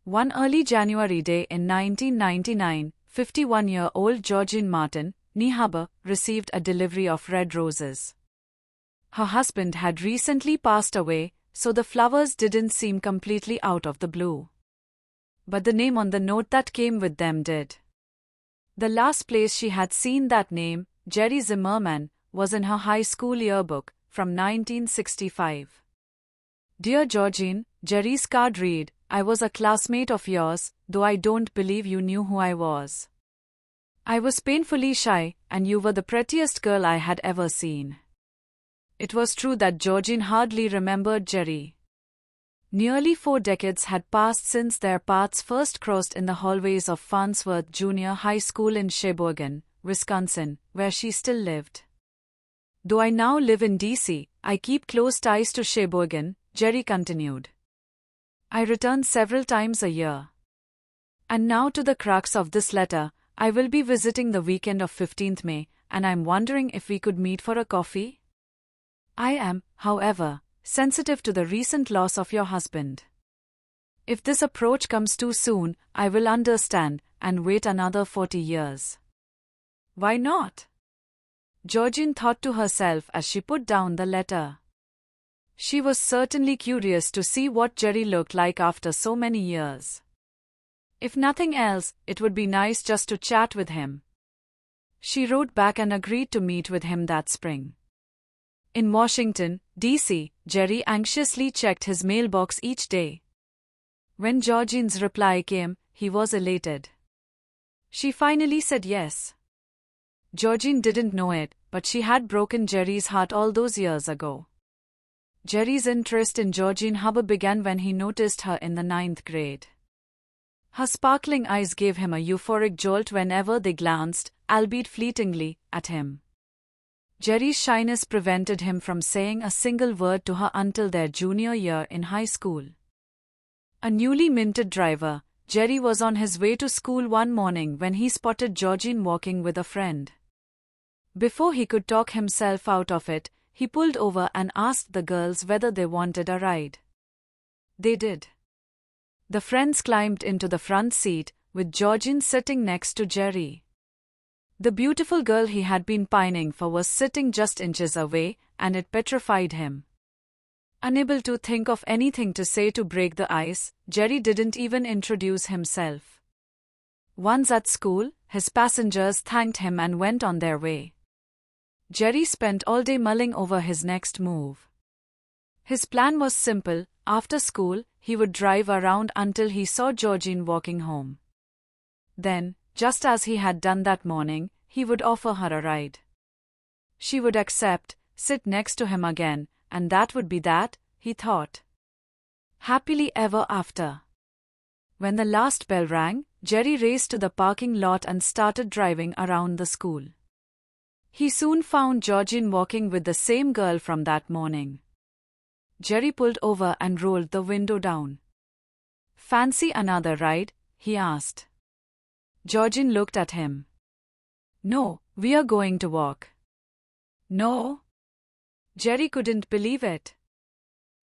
One early January day in 1999, 51-year-old Georgine Martin, née Haber, received a delivery of red roses. Her husband had recently passed away, so the flowers didn't seem completely out of the blue. But the name on the note that came with them did. The last place she had seen that name, Jerry Zimmerman, was in her high school yearbook from 1965. Dear Georgine, Jerry's card read, I was a classmate of yours, though I don't believe you knew who I was. I was painfully shy, and you were the prettiest girl I had ever seen. It was true that Georgine hardly remembered Jerry. Nearly 4 decades had passed since their paths first crossed in the hallways of Farnsworth Junior High School in Sheboygan, Wisconsin, where she still lived. Though I now live in D.C., I keep close ties to Sheboygan, Jerry continued. I return several times a year. And now to the crux of this letter, I will be visiting the weekend of 15th May, and I'm wondering if we could meet for a coffee? I am, however, sensitive to the recent loss of your husband. If this approach comes too soon, I will understand, and wait another 40 years. Why not? Georgine thought to herself as she put down the letter. She was certainly curious to see what Jerry looked like after so many years. If nothing else, it would be nice just to chat with him. She wrote back and agreed to meet with him that spring. In Washington, D.C., Jerry anxiously checked his mailbox each day. When Georgine's reply came, he was elated. She finally said yes. Georgine didn't know it, but she had broken Jerry's heart all those years ago. Jerry's interest in Georgine Haber began when he noticed her in the 9th grade. Her sparkling eyes gave him a euphoric jolt whenever they glanced, albeit fleetingly, at him. Jerry's shyness prevented him from saying a single word to her until their junior year in high school. A newly minted driver, Jerry was on his way to school one morning when he spotted Georgine walking with a friend. Before he could talk himself out of it, he pulled over and asked the girls whether they wanted a ride. They did. The friends climbed into the front seat, with Georgine sitting next to Jerry. The beautiful girl he had been pining for was sitting just inches away, and it petrified him. Unable to think of anything to say to break the ice, Jerry didn't even introduce himself. Once at school, his passengers thanked him and went on their way. Jerry spent all day mulling over his next move. His plan was simple: after school, he would drive around until he saw Georgine walking home. Then, just as he had done that morning, he would offer her a ride. She would accept, sit next to him again, and that would be that, he thought. Happily ever after. When the last bell rang, Jerry raced to the parking lot and started driving around the school. He soon found Georgine walking with the same girl from that morning. Jerry pulled over and rolled the window down. Fancy another ride? He asked. Georgine looked at him. No, we are going to walk. No? Jerry couldn't believe it.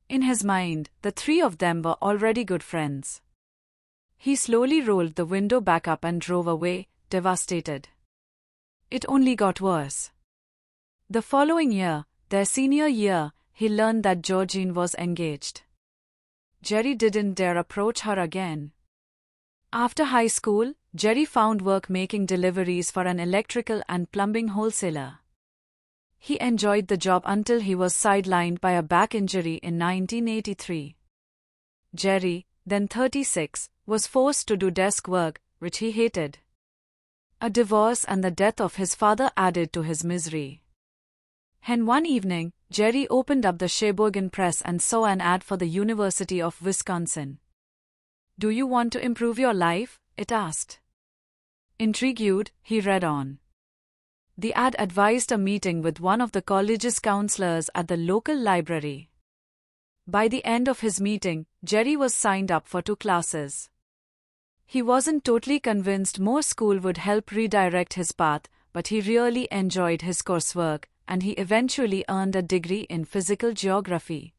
In his mind, the three of them were already good friends. He slowly rolled the window back up and drove away, devastated. It only got worse. The following year, their senior year, he learned that Georgine was engaged. Jerry didn't dare approach her again. After high school, Jerry found work making deliveries for an electrical and plumbing wholesaler. He enjoyed the job until he was sidelined by a back injury in 1983. Jerry, then 36, was forced to do desk work, which he hated. A divorce and the death of his father added to his misery. And one evening, Jerry opened up the Sheboygan Press and saw an ad for the University of Wisconsin. Do you want to improve your life? It asked. Intrigued, he read on. The ad advised a meeting with one of the college's counselors at the local library. By the end of his meeting, Jerry was signed up for 2 classes. He wasn't totally convinced more school would help redirect his path, but he really enjoyed his coursework, and he eventually earned a degree in physical geography.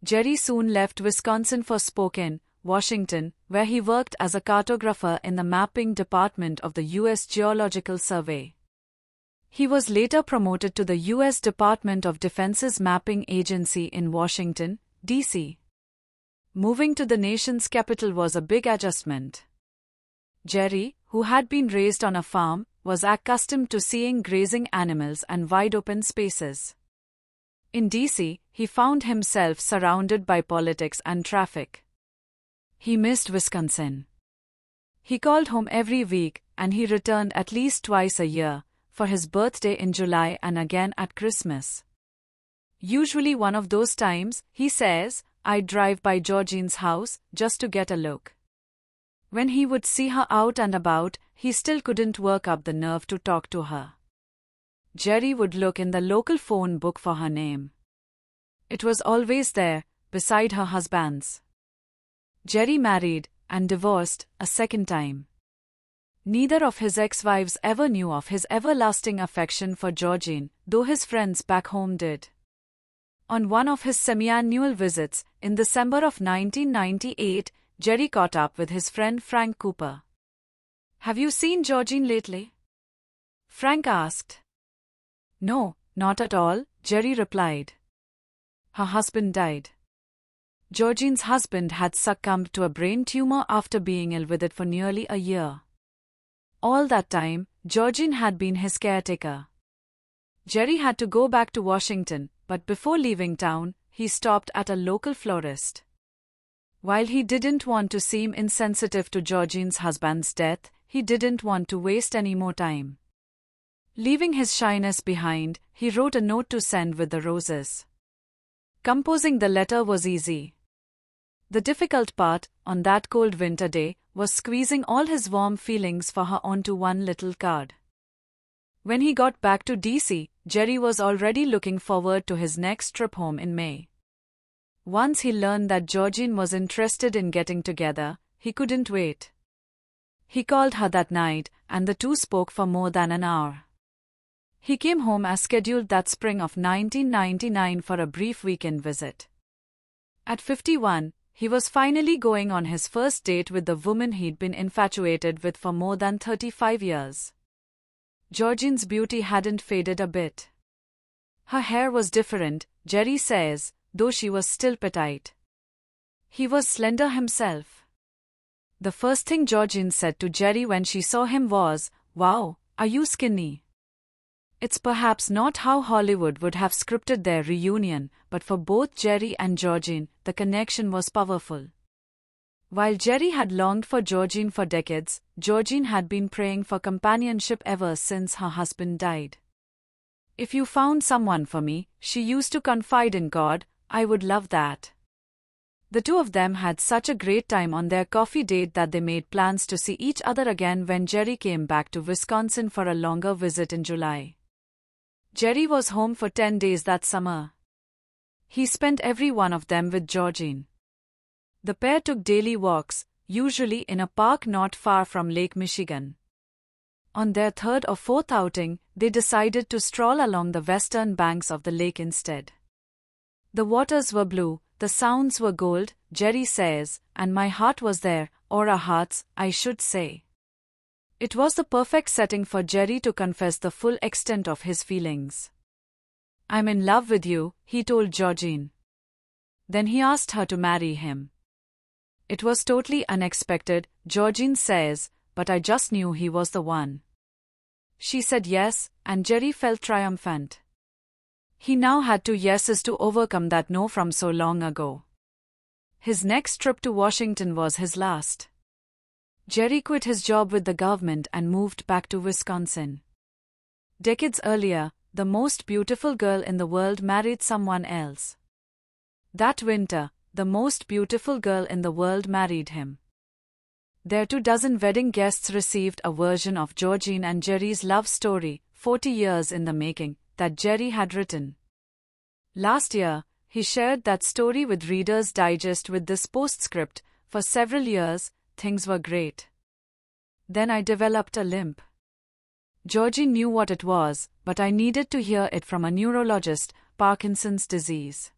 Jerry soon left Wisconsin for Spokane, Washington, where he worked as a cartographer in the mapping department of the U.S. Geological Survey. He was later promoted to the U.S. Department of Defense's mapping agency in Washington, D.C. Moving to the nation's capital was a big adjustment. Jerry, who had been raised on a farm, was accustomed to seeing grazing animals and wide-open spaces. In D.C., he found himself surrounded by politics and traffic. He missed Wisconsin. He called home every week, and he returned at least twice a year, for his birthday in July and again at Christmas. Usually one of those times, he says, I'd drive by Georgine's house just to get a look. When he would see her out and about, he still couldn't work up the nerve to talk to her. Jerry would look in the local phone book for her name. It was always there, beside her husband's. Jerry married and divorced a second time. Neither of his ex-wives ever knew of his everlasting affection for Georgine, though his friends back home did. On one of his semi-annual visits, in December of 1998, Jerry caught up with his friend Frank Cooper. "Have you seen Georgine lately?" Frank asked. "No, not at all," Jerry replied. "Her husband died." Georgine's husband had succumbed to a brain tumor after being ill with it for nearly a year. All that time, Georgine had been his caretaker. Jerry had to go back to Washington, but before leaving town, he stopped at a local florist. While he didn't want to seem insensitive to Georgine's husband's death, he didn't want to waste any more time. Leaving his shyness behind, he wrote a note to send with the roses. Composing the letter was easy. The difficult part, on that cold winter day, was squeezing all his warm feelings for her onto one little card. When he got back to D.C., Jerry was already looking forward to his next trip home in May. Once he learned that Georgine was interested in getting together, he couldn't wait. He called her that night, and the two spoke for more than an hour. He came home as scheduled that spring of 1999 for a brief weekend visit. At 51, he was finally going on his first date with the woman he'd been infatuated with for more than 35 years. Georgine's beauty hadn't faded a bit. Her hair was different, Jerry says, though she was still petite. He was slender himself. The first thing Georgine said to Jerry when she saw him was, "Wow, are you skinny?" It's perhaps not how Hollywood would have scripted their reunion, but for both Jerry and Georgine, the connection was powerful. While Jerry had longed for Georgine for decades, Georgine had been praying for companionship ever since her husband died. "If you found someone for me," she used to confide in God, "I would love that." The two of them had such a great time on their coffee date that they made plans to see each other again when Jerry came back to Wisconsin for a longer visit in July. Jerry was home for 10 days that summer. He spent every one of them with Georgine. The pair took daily walks, usually in a park not far from Lake Michigan. On their third or fourth outing, they decided to stroll along the western banks of the lake instead. The waters were blue, the sounds were gold, Jerry says, and my heart was there, or our hearts, I should say. It was the perfect setting for Jerry to confess the full extent of his feelings. "I'm in love with you," he told Georgine. Then he asked her to marry him. "It was totally unexpected," Georgine says, "but I just knew he was the one." She said yes, and Jerry felt triumphant. He now had two yeses to overcome that no from so long ago. His next trip to Washington was his last. Jerry quit his job with the government and moved back to Wisconsin. Decades earlier, the most beautiful girl in the world married someone else. That winter, the most beautiful girl in the world married him. Their 24 wedding guests received a version of Georgine and Jerry's love story, 40 years in the making, that Jerry had written. Last year, he shared that story with Reader's Digest with this postscript: "For several years, things were great. Then I developed a limp. Georgie knew what it was, but I needed to hear it from a neurologist, Parkinson's disease.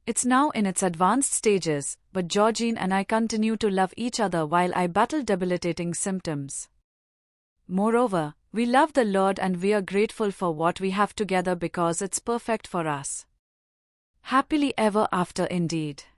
It's now in its advanced stages, but Georgine and I continue to love each other while I battle debilitating symptoms. Moreover, we love the Lord and we are grateful for what we have together because it's perfect for us. Happily ever after indeed.